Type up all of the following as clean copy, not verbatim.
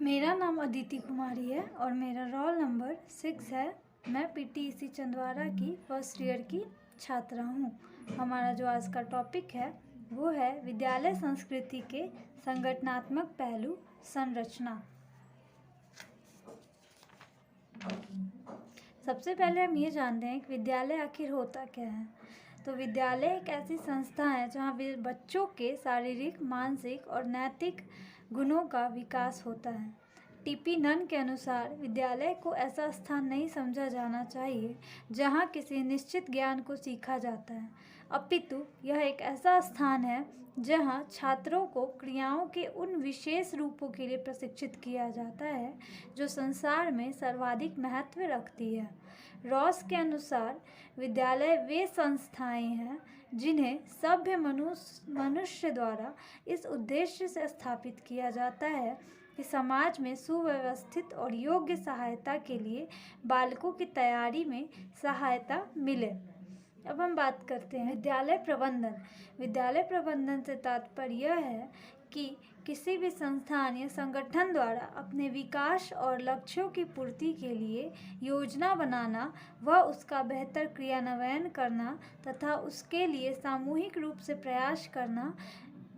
मेरा नाम अदिति कुमारी है और मेरा रोल नंबर 6 है। मैं पीटीसी चंदवारा की फर्स्ट ईयर की छात्रा हूँ। हमारा जो आज का टॉपिक है वो है विद्यालय संस्कृति के संगठनात्मक पहलू संरचना। सबसे पहले हम ये जानते हैं कि विद्यालय आखिर होता क्या है। तो विद्यालय एक ऐसी संस्था है जहाँ बच्चों के शारीरिक, मानसिक और नैतिक गुणों का विकास होता है। टीपी नन के अनुसार विद्यालय को ऐसा स्थान नहीं समझा जाना चाहिए जहाँ किसी निश्चित ज्ञान को सीखा जाता है, अपितु यह एक ऐसा स्थान है जहाँ छात्रों को क्रियाओं के उन विशेष रूपों के लिए प्रशिक्षित किया जाता है जो संसार में सर्वाधिक महत्व रखती है। रॉस के अनुसार विद्यालय वे संस्थाएं हैं जिन्हें सभ्य मनुष्य द्वारा इस उद्देश्य से स्थापित किया जाता है कि समाज में सुव्यवस्थित और योग्य सहायता के लिए बालकों की तैयारी में सहायता मिले। अब हम बात करते हैं विद्यालय प्रबंधन। विद्यालय प्रबंधन से तात्पर्य यह है कि किसी भी संस्थान या संगठन द्वारा अपने विकास और लक्ष्यों की पूर्ति के लिए योजना बनाना व उसका बेहतर क्रियान्वयन करना तथा उसके लिए सामूहिक रूप से प्रयास करना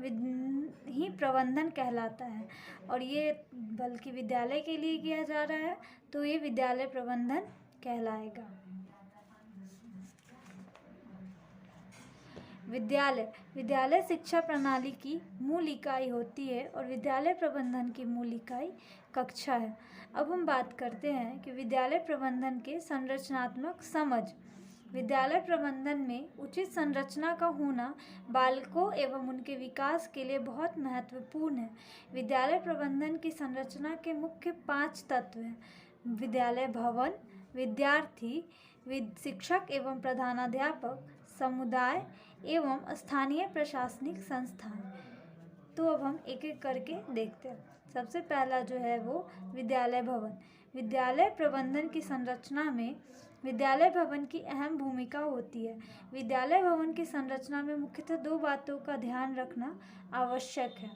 ही प्रबंधन कहलाता है। और ये बल्कि विद्यालय के लिए किया जा रहा है तो ये विद्यालय प्रबंधन कहलाएगा। विद्यालय शिक्षा प्रणाली की मूल इकाई होती है और विद्यालय प्रबंधन की मूल इकाई कक्षा है। अब हम बात करते हैं कि विद्यालय प्रबंधन के संरचनात्मक समझ। विद्यालय प्रबंधन में उचित संरचना का होना बालकों एवं उनके विकास के लिए बहुत महत्वपूर्ण है। विद्यालय प्रबंधन की संरचना के मुख्य 5 तत्व हैं: विद्यालय भवन, विद्यार्थी, शिक्षक एवं प्रधानाध्यापक, समुदाय एवं स्थानीय प्रशासनिक संस्थाएं। तो अब हम एक एक करके देखते हैं। सबसे पहला जो है वो विद्यालय भवन। विद्यालय प्रबंधन की संरचना में विद्यालय भवन की अहम भूमिका होती है। विद्यालय भवन की संरचना में मुख्यतः 2 बातों का ध्यान रखना आवश्यक है।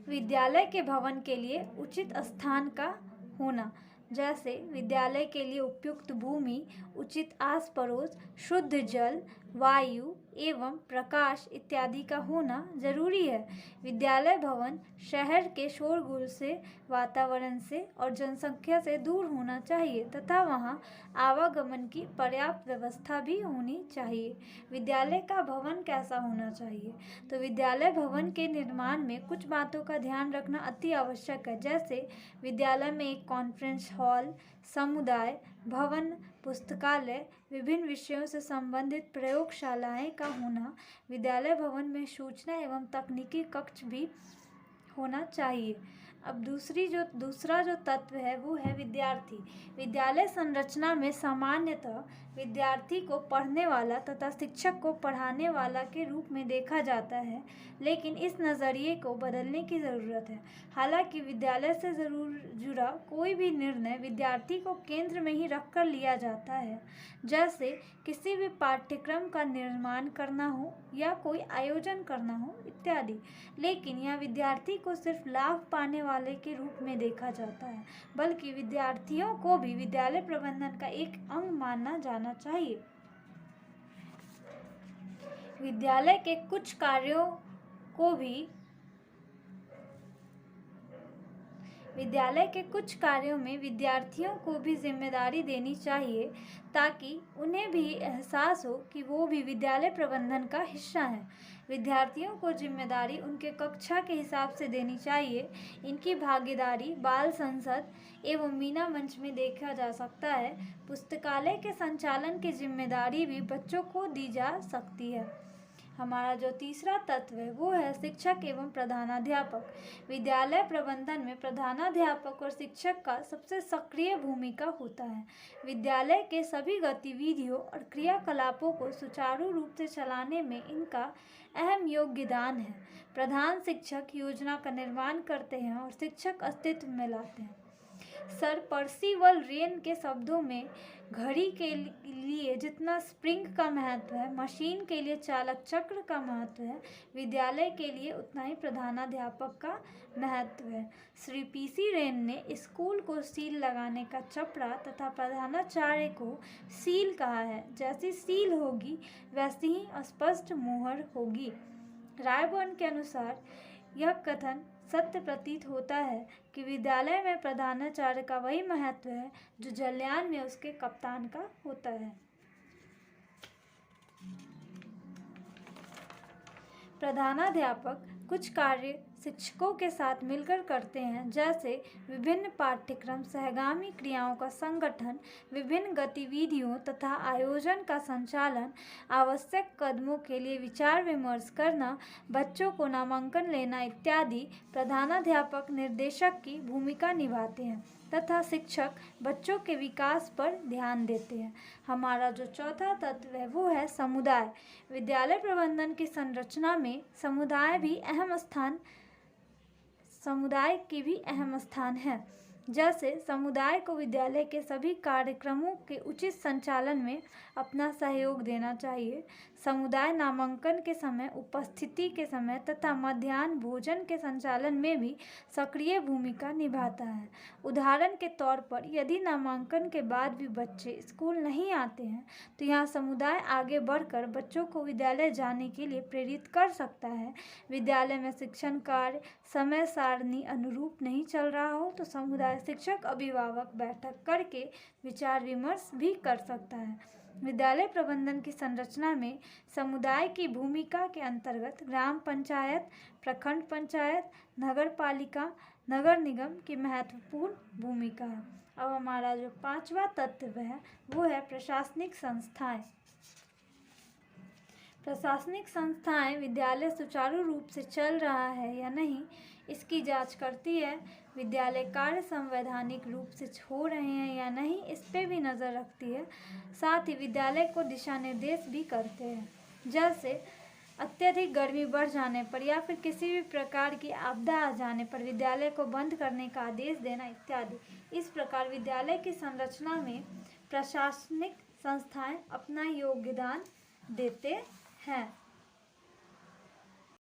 विद्यालय के भवन के लिए उचित स्थान का होना, जैसे विद्यालय के लिए उपयुक्त भूमि, उचित आस पड़ोस, शुद्ध जल, वायु एवं प्रकाश इत्यादि का होना जरूरी है। विद्यालय भवन शहर के शोरगुल से, वातावरण से और जनसंख्या से दूर होना चाहिए तथा वहां आवागमन की पर्याप्त व्यवस्था भी होनी चाहिए। विद्यालय का भवन कैसा होना चाहिए? तो विद्यालय भवन के निर्माण में कुछ बातों का ध्यान रखना अति आवश्यक है, जैसे विद्यालय में एक कॉन्फ्रेंस हॉल, समुदाय भवन, पुस्तकालय, विभिन्न विषयों से संबंधित प्रयोगशालाएं का होना। विद्यालय भवन में सूचना एवं तकनीकी कक्ष भी होना चाहिए। अब दूसरा जो तत्व है वो है विद्यार्थी। विद्यालय संरचना में सामान्यतः विद्यार्थी को पढ़ने वाला तथा शिक्षक को पढ़ाने वाला के रूप में देखा जाता है, लेकिन इस नज़रिए को बदलने की ज़रूरत है। हालांकि विद्यालय से जुड़ा कोई भी निर्णय विद्यार्थी को केंद्र में ही रखकर लिया जाता है, जैसे किसी भी पाठ्यक्रम का निर्माण करना हो या कोई आयोजन करना हो इत्यादि, लेकिन यह विद्यार्थी को सिर्फ लाभ पाने वाले के रूप में देखा जाता है, बल्कि विद्यार्थियों को भी विद्यालय प्रबंधन का एक अंग माना जाना चाहिए। विद्यालय के कुछ कार्यों में विद्यार्थियों को भी जिम्मेदारी देनी चाहिए ताकि उन्हें भी एहसास हो कि वो भी विद्यालय प्रबंधन का हिस्सा हैं। विद्यार्थियों को जिम्मेदारी उनके कक्षा के हिसाब से देनी चाहिए। इनकी भागीदारी बाल संसद एवं मीना मंच में देखा जा सकता है। पुस्तकालय के संचालन की जिम्मेदारी भी बच्चों को दी जा सकती है। हमारा जो तीसरा तत्व है वो है शिक्षक एवं प्रधानाध्यापक। विद्यालय प्रबंधन में प्रधानाध्यापक और शिक्षक का सबसे सक्रिय भूमिका होता है। विद्यालय के सभी गतिविधियों और क्रियाकलापों को सुचारू रूप से चलाने में इनका अहम योगदान है। प्रधान शिक्षक योजना का निर्माण करते हैं और शिक्षक अस्तित्व में लाते हैं। सर पर्सिवल रेन के शब्दों में घड़ी के लिए जितना स्प्रिंग का महत्व है, मशीन के लिए चालक चक्र का महत्व है, विद्यालय के लिए उतना ही प्रधानाध्यापक का महत्व है। श्री पीसी रेन ने स्कूल को सील लगाने का चपड़ा तथा प्रधानाचार्य को सील कहा है। जैसी सील होगी वैसी ही स्पष्ट मुहर होगी। रायबर्न के अनुसार यह कथन सत्य प्रतीत होता है कि विद्यालय में प्रधानाचार्य का वही महत्व है जो जलयान में उसके कप्तान का होता है। प्रधानाध्यापक कुछ कार्य शिक्षकों के साथ मिलकर करते हैं, जैसे विभिन्न पाठ्यक्रम सहगामी क्रियाओं का संगठन, विभिन्न गतिविधियों तथा आयोजन का संचालन, आवश्यक कदमों के लिए विचार विमर्श करना, बच्चों को नामांकन लेना इत्यादि। प्रधानाध्यापक निर्देशक की भूमिका निभाते हैं तथा शिक्षक बच्चों के विकास पर ध्यान देते हैं। हमारा जो चौथा तत्व है वो है समुदाय। विद्यालय प्रबंधन की संरचना में समुदाय की भी अहम स्थान है। जैसे समुदाय को विद्यालय के सभी कार्यक्रमों के उचित संचालन में अपना सहयोग देना चाहिए। समुदाय नामांकन के समय, उपस्थिति के समय तथा मध्याह्न भोजन के संचालन में भी सक्रिय भूमिका निभाता है। उदाहरण के तौर पर यदि नामांकन के बाद भी बच्चे स्कूल नहीं आते हैं तो यहाँ समुदाय आगे बढ़कर बच्चों को विद्यालय जाने के लिए प्रेरित कर सकता है। विद्यालय में शिक्षण कार्य समय सारणी अनुरूप नहीं चल रहा हो तो समुदाय शिक्षक अभिभावक बैठक करके विचार विमर्श भी कर सकता है। विद्यालय प्रबंधन की संरचना में समुदाय की भूमिका के अंतर्गत ग्राम पंचायत, प्रखंड पंचायत, नगर पालिका, नगर निगम की महत्वपूर्ण भूमिका है। अब हमारा जो पांचवा तत्व है वो है प्रशासनिक संस्थाएं। प्रशासनिक संस्थाएं विद्यालय सुचारू रूप से चल रहा है या नहीं इसकी जांच करती है। विद्यालय कार्य संवैधानिक रूप से हो रहे हैं या नहीं इस पे भी नज़र रखती है। साथ ही विद्यालय को दिशा निर्देश भी करते हैं, जैसे अत्यधिक गर्मी बढ़ जाने पर या फिर किसी भी प्रकार की आपदा आ जाने पर विद्यालय को बंद करने का आदेश देना इत्यादि। इस प्रकार विद्यालय की संरचना में प्रशासनिक संस्थाएं अपना योगदान देते हैं।